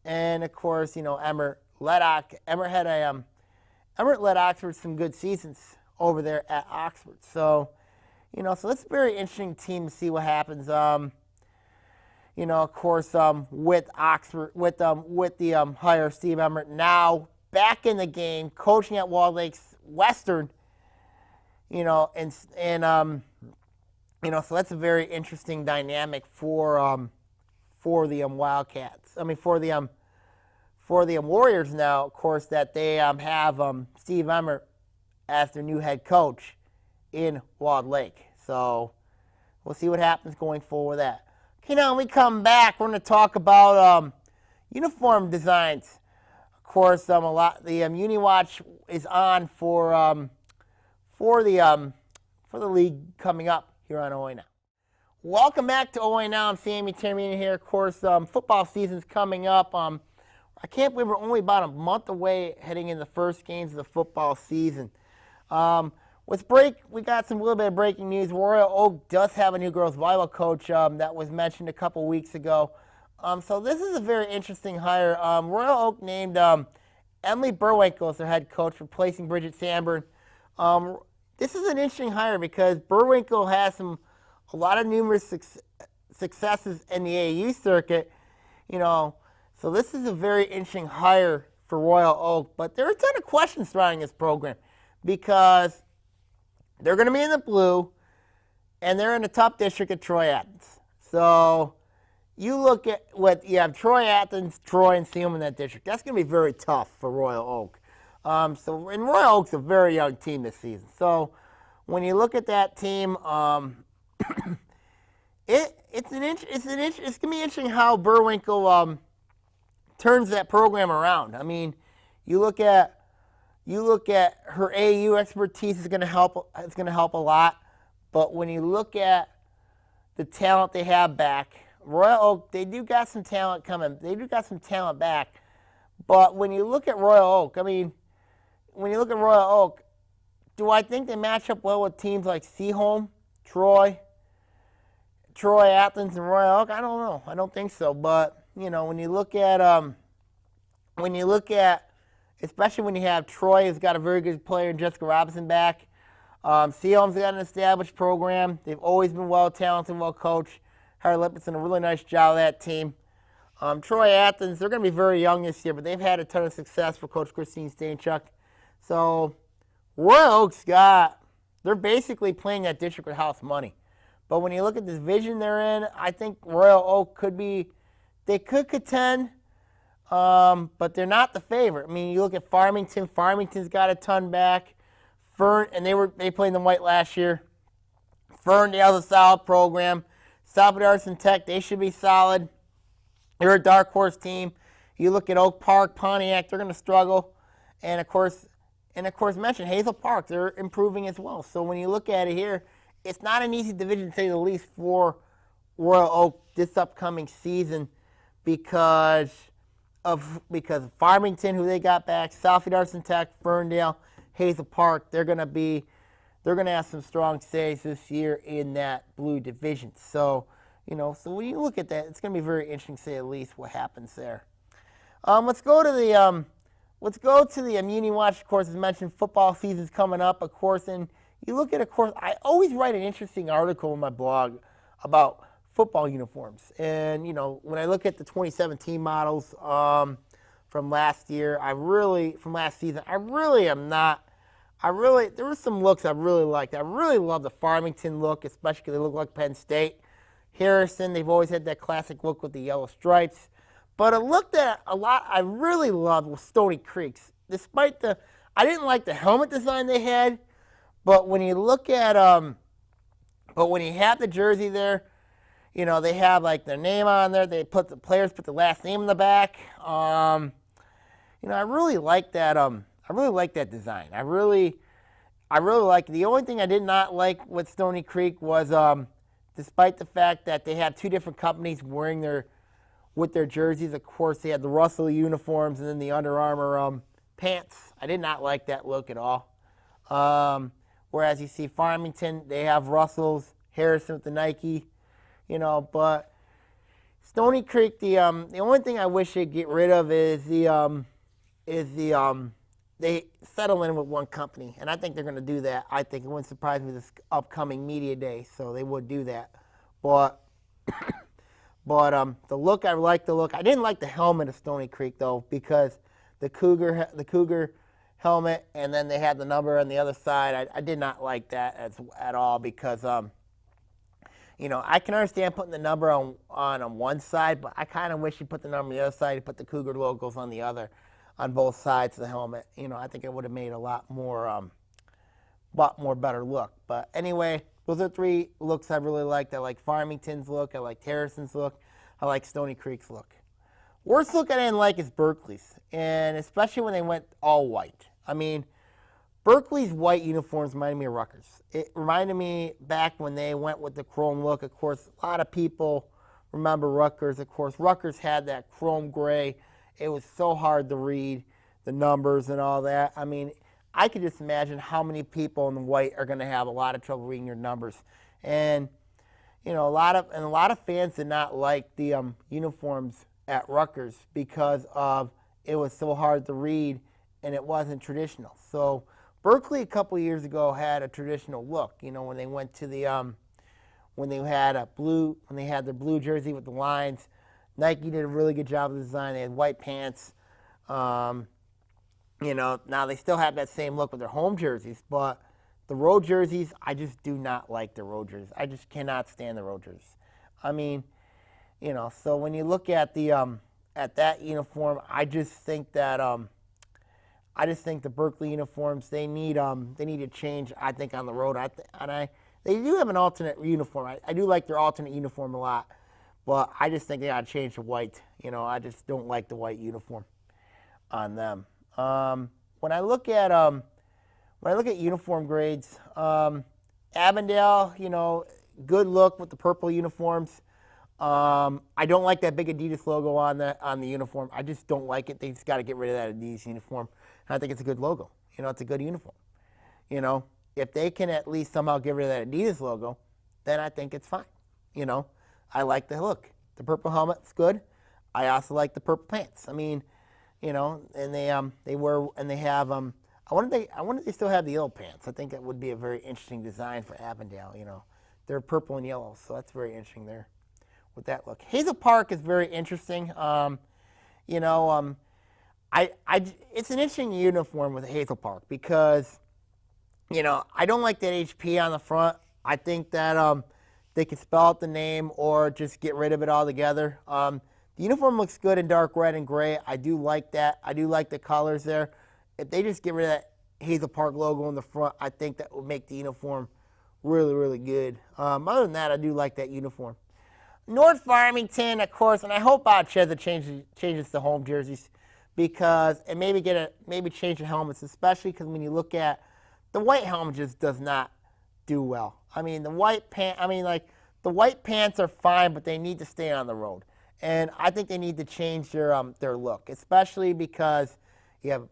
and of course, Emmert led Oxford some good seasons over there at Oxford. So, so it's a very interesting team to see what happens. Of course, with Oxford, with the hire of Steve Emmert now back in the game, coaching at Walled Lake Western. So that's a very interesting dynamic for the Wildcats. I mean, for the Warriors now, of course, that they have Steve Emmert as their new head coach in Walled Lake. So we'll see what happens going forward with that. Okay, now when we come back, we're going to talk about uniform designs. Of course, the UniWatch is on for the league coming up here on OAA Now. Welcome back to OAA Now. I'm Sammy Termina here. Of course, football season's coming up. I can't believe we're only about a month away heading in the first games of the football season. We got some little bit of breaking news. Royal Oak does have a new girls volleyball coach that was mentioned a couple weeks ago. So this is a very interesting hire. Royal Oak named Emily Burwinkle as their head coach, replacing Bridget Sanborn. This is an interesting hire because Burwinkle has a lot of numerous successes in the AAU circuit, so this is a very interesting hire for Royal Oak. But there are a ton of questions surrounding this program because they're going to be in the blue, and they're in the top district of Troy Athens. So you look at what you have: Troy Athens, Troy, and Sealam in that district. That's going to be very tough for Royal Oak. And Royal Oak's a very young team this season. So when you look at that team, it's going to be interesting how Burwinkle turns that program around. I mean, you look at her AAU expertise is going to help. It's going to help a lot. But when you look at the talent they have back, Royal Oak, they do got some talent coming. They do got some talent back. But when you look at Royal Oak, do I think they match up well with teams like Seaholm, Troy, Athens, and Royal Oak? I don't know. I don't think so. But when you look at, especially when you have Troy has got a very good player, Jessica Robinson, back. Seaholm's got an established program. They've always been well talented, well coached. Harry Lippett's done a really nice job of that team. Troy Athens, they're going to be very young this year, but they've had a ton of success for Coach Christine Stainchuk. So Royal Oak's they're basically playing that district with house money. But when you look at the division they're in, I think Royal Oak they could contend, but they're not the favorite. I mean, you look at Farmington. Farmington's got a ton back. They played in the white last year. Ferndale's a solid program. Southwood Arts and Tech, they should be solid. They're a dark horse team. You look at Oak Park, Pontiac, they're going to struggle. And of course, mention Hazel Park, they're improving as well. So when you look at it here, it's not an easy division, to say the least, for Royal Oak this upcoming season because of Farmington, who they got back, Southwood Arts and Tech, Ferndale, Hazel Park. They're going to have some strong saves this year in that blue division. So, so when you look at that, it's going to be very interesting, to say the least, what happens there. Let's go to the Muni Watch. Of course, as mentioned, football season's coming up, of course, and you look at, of course, I always write an interesting article in my blog about football uniforms. And, when I look at the 2017 models from last season, I really there were some looks I really liked. I really love the Farmington look, especially because they look like Penn State. Harrison, they've always had that classic look with the yellow stripes. But a look that I really loved was Stony Creek's. I didn't like the helmet design they had, but when you look at, when you have the jersey there, they have like their name on there. The players put the last name in the back. I really like that. I really like that design. I really like it. The only thing I did not like with Stony Creek was, despite the fact that they have two different companies wearing with their jerseys, of course, they had the Russell uniforms and then the Under Armour pants. I did not like that look at all. Whereas you see Farmington, they have Russells, Harrison with the Nike, but Stony Creek, the only thing I wish they'd get rid of is they settle in with one company, and I think they're going to do that. I think it wouldn't surprise me this upcoming media day, so they would do that. But the look, I like the look. I didn't like the helmet of Stony Creek though, because the Cougar helmet, and then they had the number on the other side. I did not like that at all because I can understand putting the number on one side, but I kind of wish you put the number on the other side. You put the Cougar logos on the other. On both sides of the helmet. I think it would have made a lot more better look. But anyway, those are three looks I really liked. I like Farmington's look. I like Harrison's look. I like Stony Creek's look. Worst look I didn't like is Berkeley's, and especially when they went all white. I mean, Berkeley's white uniforms reminded me of Rutgers. It reminded me back when they went with the chrome look. Of course, a lot of people remember Rutgers. Of course, Rutgers had that chrome gray. It was so hard to read the numbers and all that. I mean, I could just imagine how many people in the white are going to have a lot of trouble reading your numbers. And a lot of fans did not like the uniforms at Rutgers because of it was so hard to read and it wasn't traditional. So Berkeley a couple years ago had a traditional look. When they went to the when they had their blue jersey with the lines, Nike did a really good job of the design. They had white pants. Now they still have that same look with their home jerseys, but the road jerseys, I just do not like the road jerseys. I just cannot stand the road jerseys. I mean, so when you look at the at that uniform, I just think the Berkeley uniforms they need to change. I think on the road, they do have an alternate uniform. I do like their alternate uniform a lot, but I just think they got to change the white. I just don't like the white uniform on them. When I look at uniform grades, Avondale, good look with the purple uniforms. I don't like that big Adidas logo on the uniform. I just don't like it. They just got to get rid of that Adidas uniform. And I think it's a good logo. It's a good uniform. If they can at least somehow get rid of that Adidas logo, then I think it's fine. I like the look. The purple helmet's good. I also like the purple pants. I mean, and they have I wonder if they still have the yellow pants. I think that would be a very interesting design for Avondale. They're purple and yellow, so that's very interesting there with that look. Hazel Park is very interesting. It's an interesting uniform with Hazel Park because, I don't like that HP on the front. I think that they could spell out the name or just get rid of it altogether. The uniform looks good in dark red and gray. I do like that. I do like the colors there. If they just get rid of that Hazel Park logo in the front, I think that would make the uniform really, really good. Other than that, I do like that uniform. North Farmington, of course, and I hope Cheza changes the home jerseys and maybe change the helmets, especially because when you look at the white helmet just does not do well. I mean, the white pants are fine, but they need to stay on the road. And I think they need to change their look, especially because you have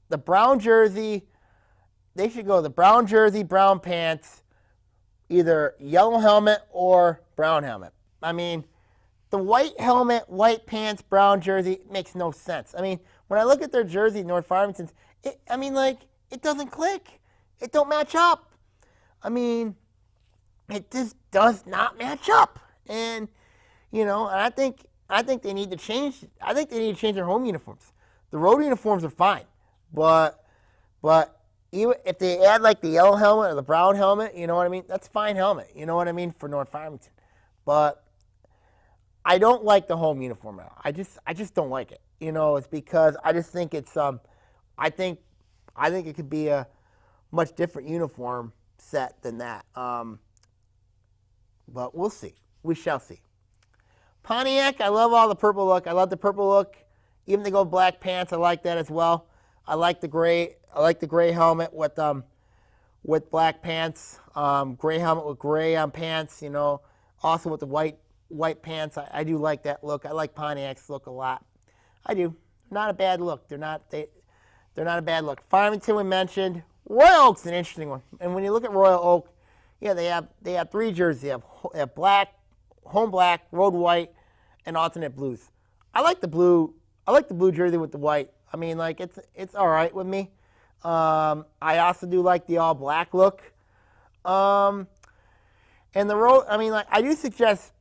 the brown jersey. They should go the brown jersey, brown pants, either yellow helmet or brown helmet. I mean, the white helmet, white pants, brown jersey makes no sense. I mean, when I look at their jersey, North Farmington's, it doesn't click. It don't match up. I mean, it just does not match up. And, and I think they need to change. I think they need to change their home uniforms. The road uniforms are fine, but even if they add like the yellow helmet or the brown helmet, you know what I mean? That's fine helmet. You know what I mean for North Farmington. But I don't like the home uniform now. I just don't like it. It's because I just think it's I think it could be a much different uniform set than that. But we'll see. We shall see. Pontiac, I love all the purple look. I love the purple look. Even they go black pants, I like that as well. I like the gray. I like the gray helmet with black pants. Gray helmet with gray on pants. Also with the white pants. I do like that look. I like Pontiac's look a lot. I do. Not a bad look. They're not a bad look. Farmington we mentioned. Royal Oak's an interesting one. And when you look at Royal Oak, yeah, they have 3 jerseys. They have black, home black, road white, and alternate blues. I like the blue jersey with the white. I mean, it's all right with me. I also do like the all black look. And the road. I mean, I do suggest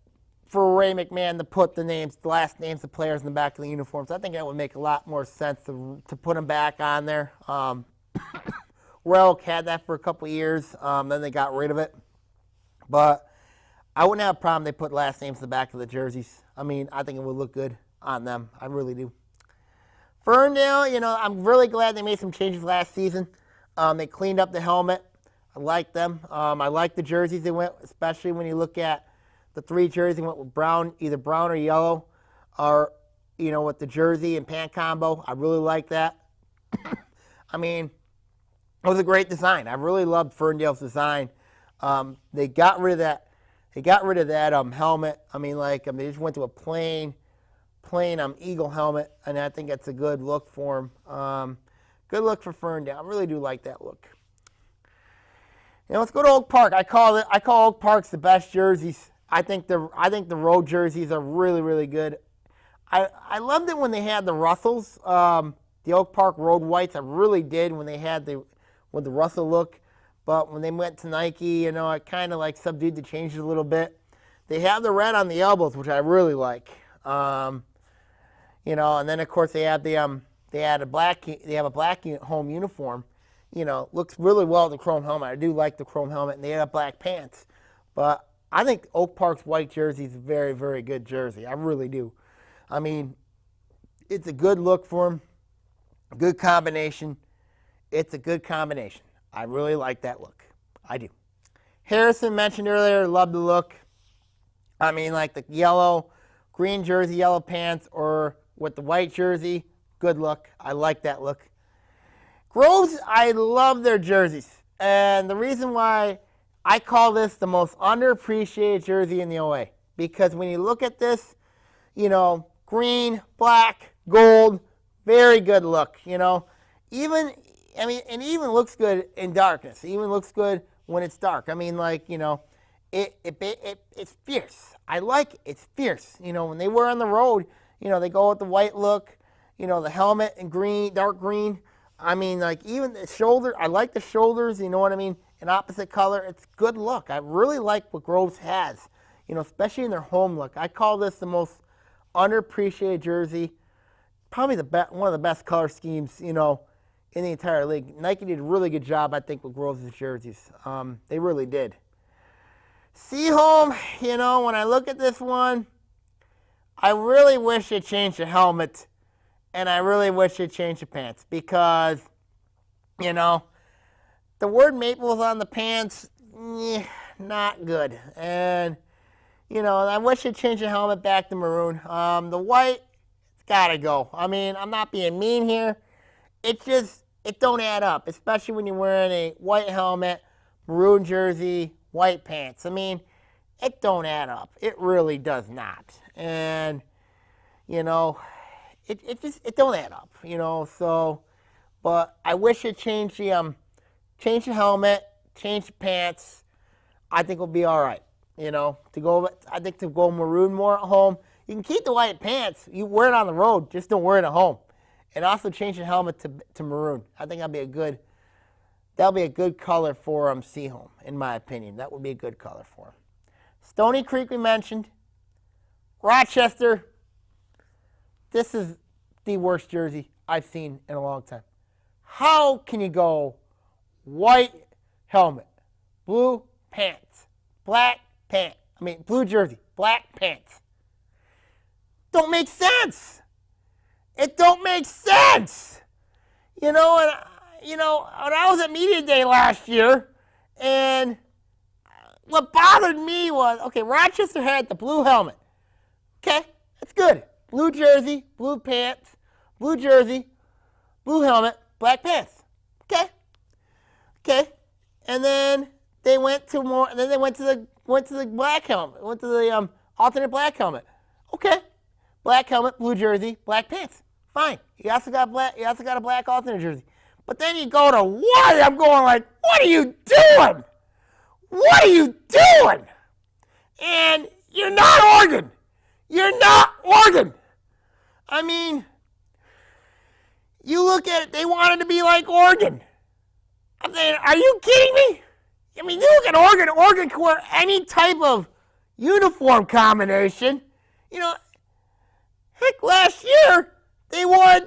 for Ray McMahon to put the last names of players in the back of the uniforms. I think that would make a lot more sense to put them back on there. Royal Oak had that for a couple of years. Then they got rid of it. But I wouldn't have a problem they put last names in the back of the jerseys. I mean, I think it would look good on them. I really do. Ferndale, I'm really glad they made some changes last season. They cleaned up the helmet. I like them. I like the jerseys they went, especially when you look at the 3 jerseys went with brown, either brown or yellow, or, with the jersey and pant combo. I really like that. I mean, it was a great design. I really loved Ferndale's design. They got rid of that. Helmet. I mean, they just went to a plain Eagle helmet, and I think that's a good look for them. Good look for Ferndale. I really do like that look. Now let's go to Oak Park. I call Oak Park's the best jerseys. I think the road jerseys are really, really good. I loved it when they had the Russells, the Oak Park Road Whites. I really did when they had with the Russell look. But when they went to Nike, it kind of like subdued the changes a little bit. They have the red on the elbows, which I really like. And then of course they have a black home uniform. Looks really well with the chrome helmet. I do like the chrome helmet, and they have black pants. But I think Oak Park's white jersey is a very, very good jersey. I really do. I mean, it's a good look for them, a good combination. It's a good combination. I really like that look. I do. Harrison mentioned earlier, love the look. I mean, like the green jersey, yellow pants, or with the white jersey, good look. I like that look. Groves, I love their jerseys. And the reason why I call this the most underappreciated jersey in the OA, because when you look at this, green, black, gold, very good look, Even looks good in darkness. It even looks good when it's dark. I mean, it's fierce. I like it. It's fierce. When they were on the road, they go with the white look, the helmet in green, dark green. I mean, even the shoulder, I like the shoulders, you know what I mean? An opposite color. It's good look. I really like what Groves has, especially in their home look. I call this the most underappreciated jersey, probably one of the best color schemes, in the entire league. Nike did a really good job, I think, with Groves' jerseys. They really did. Seaholm, when I look at this one, I really wish they changed the helmet, and I really wish they changed the pants, because, the word Maples on the pants, not good. And, I wish they changed the helmet back to maroon. The white, it's got to go. I mean, I'm not being mean here. It don't add up, especially when you're wearing a white helmet, maroon jersey, white pants. I mean, it don't add up. It really does not. And, it don't add up, so, but I wish it changed the helmet, change the pants. I think it'll be all right, I think to go maroon more at home. You can keep the white pants. You wear it on the road, just don't wear it at home. And also change the helmet to maroon. I think that'll be a good color for Seaholm, in my opinion. That would be a good color for him. Stony Creek we mentioned. Rochester. This is the worst jersey I've seen in a long time. How can you go white helmet, blue pants, blue jersey, black pants? Don't make sense. It don't make sense. When I was at Media Day last year, and what bothered me was, okay, Rochester had the blue helmet. Okay, that's good. Blue jersey, blue pants, blue jersey, blue helmet, black pants. Okay. And then they went to the black helmet. Went to the alternate black helmet. Okay. Black helmet, blue jersey, black pants. Fine. You also got a black alternate jersey. But then you go to white. I'm going like, what are you doing? What are you doing? And you're not Oregon. You're not Oregon. I mean, you look at it, they wanted to be like Oregon. I'm saying, are you kidding me? I mean, you look at Oregon. Oregon can wear any type of uniform combination. Heck, last year, they wore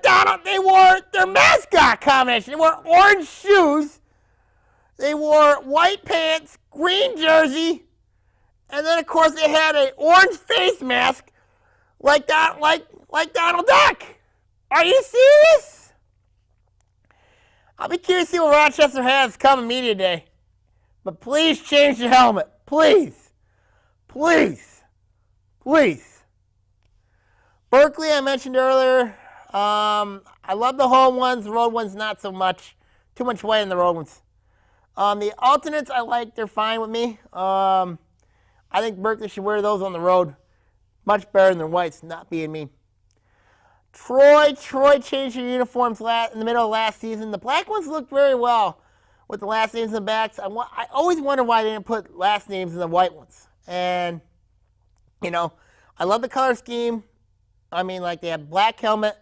their mascot combination. They wore orange shoes. They wore white pants, green jersey, and then of course they had an orange face mask like Donald Duck. Are you serious? I'll be curious to see what Rochester has coming Media Day. But please change the helmet. Please. Berkeley, I mentioned earlier. I love the home ones. The road ones, not so much. Too much white in the road ones. The alternates, I like. They're fine with me. I think Berkeley should wear those on the road. Much better than their whites, not being mean. Troy changed their uniforms in the middle of last season. The black ones looked very well with the last names in the backs. I always wonder why they didn't put last names in the white ones. And, I love the color scheme. I mean, like they have black helmet,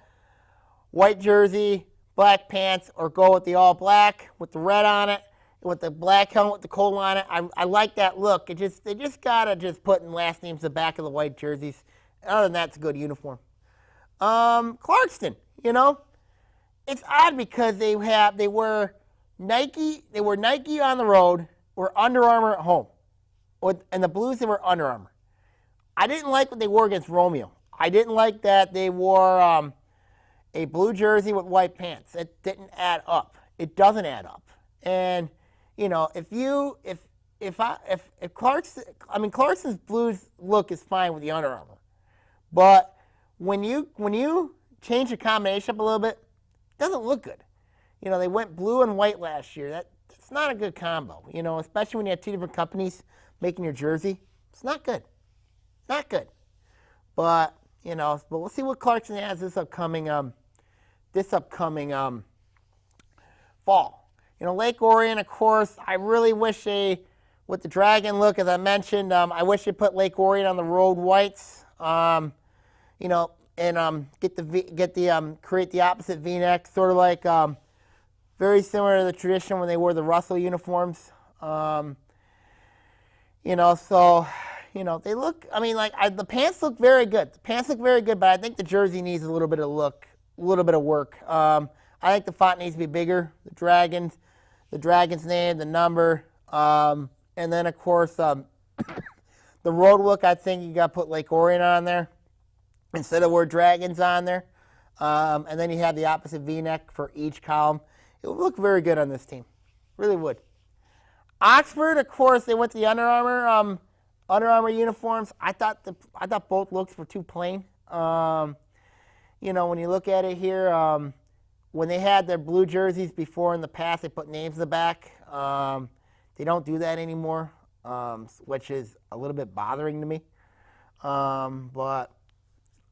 white jersey, black pants, or go with the all black with the red on it, with the black helmet with the coal on it. I like that look. They just gotta just put in last names in the back of the white jerseys. Other than that, it's a good uniform. Clarkston, it's odd because they were Nike on the road, or Under Armour at home, and the Blues, they were Under Armour. I didn't like what they wore against Romeo. I didn't like that they wore a blue jersey with white pants. It didn't add up. It doesn't add up. And if Clarkson's Blues look is fine with the Under Armour, but when you change the combination up a little bit, it doesn't look good. They went blue and white last year. That's not a good combo. Especially when you have two different companies making your jersey. It's not good. Not good. But we'll see what Clarkson has this upcoming fall. Lake Orion, of course, I really wish with the Dragon look, as I mentioned, I wish they put Lake Orion on the road whites. And create the opposite V-neck, sort of like very similar to the tradition when they wore the Russell uniforms. They look. The pants look very good. But I think the jersey needs a little bit of work. I think the font needs to be bigger. The Dragon's name, the number, and then of course the road look. I think you got to put Lake Orion on there instead of where Dragons on there. And then you have the opposite V-neck for each column. It would look very good on this team. Really would. Oxford, of course, they went to the Under Armour uniforms. I thought both looks were too plain. When you look at it here, when they had their blue jerseys before in the past, they put names in the back. They don't do that anymore, which is a little bit bothering to me. But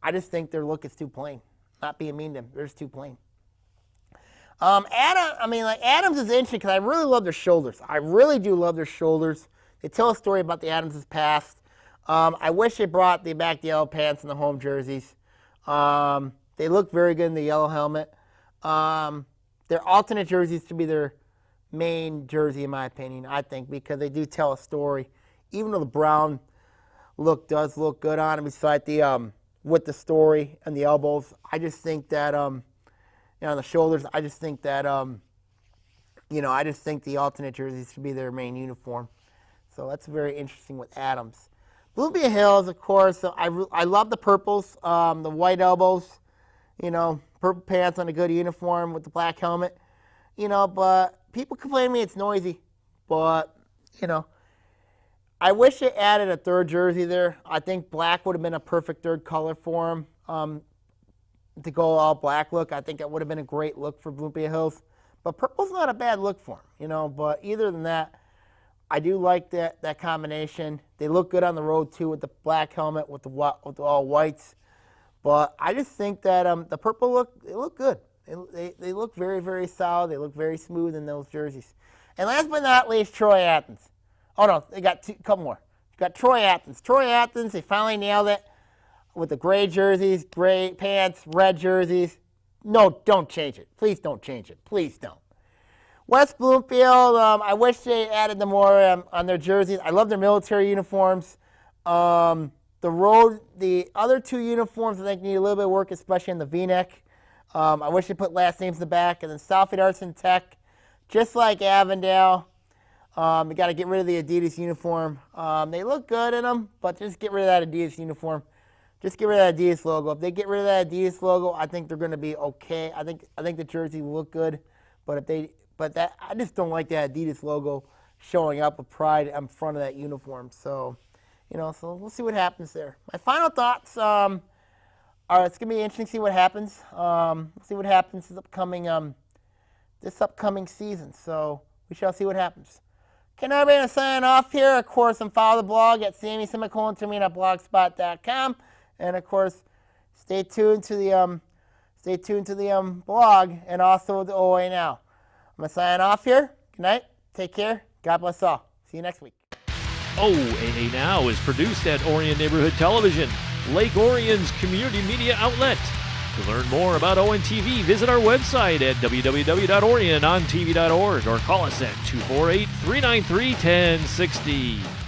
I just think their look is too plain. Not being mean to them, they're just too plain. Adams is interesting because I really love their shoulders. I really do love their shoulders. They tell a story about the Adams' past. I wish they brought back the yellow pants and the home jerseys. They look very good in the yellow helmet. Their alternate jerseys should be their main jersey, in my opinion, I think, because they do tell a story. Even though the brown look does look good on them, beside the with the story and the elbows, I just think that on the shoulders, I just think that I just think the alternate jerseys should be their main uniform. So that's very interesting with Adams. Bluebia Hills, of course. I love the purples, the white elbows, purple pants on a good uniform with the black helmet, But people complain to me it's noisy, but I wish they added a third jersey there. I think black would have been a perfect third color for them. To go all black look, I think it would have been a great look for Bluebia Hills. But purple's not a bad look for them, But either than that, I do like that combination. They look good on the road too with the black helmet with the all whites. But I just think that the purple they look good. They look very, very solid. They look very smooth in those jerseys. And last but not least, Troy Athens. Oh no, they got a couple more. Got Troy Athens. Troy Athens, they finally nailed it with the gray jerseys, gray pants, red jerseys. No, don't change it. Please don't change it. Please don't. West Bloomfield, I wish they added them more on their jerseys. I love their military uniforms. The other two uniforms, I think, need a little bit of work, especially in the V-neck. I wish they put last names in the back. And then Southfield Arts and Tech, just like Avondale, they got to get rid of the Adidas uniform. They look good in them, but just get rid of that Adidas uniform. Just get rid of that Adidas logo. If they get rid of that Adidas logo, I think they're going to be okay. I think the jersey will look good, I just don't like that Adidas logo showing up with pride in front of that uniform. So, so we'll see what happens there. My final thoughts are it's going to be interesting to see what happens. See what happens this upcoming season. So we shall see what happens. Okay, now we're going to sign off here. Of course, follow the blog at sammy@blogspot.com. And, of course, stay tuned to the stay tuned to the blog and also the OAA Now. I'm going to sign off here. Good night. Take care. God bless all. See you next week. OAA Now is produced at Orion Neighborhood Television, Lake Orion's community media outlet. To learn more about ONTV, visit our website at www.orionontv.org or call us at 248-393-1060.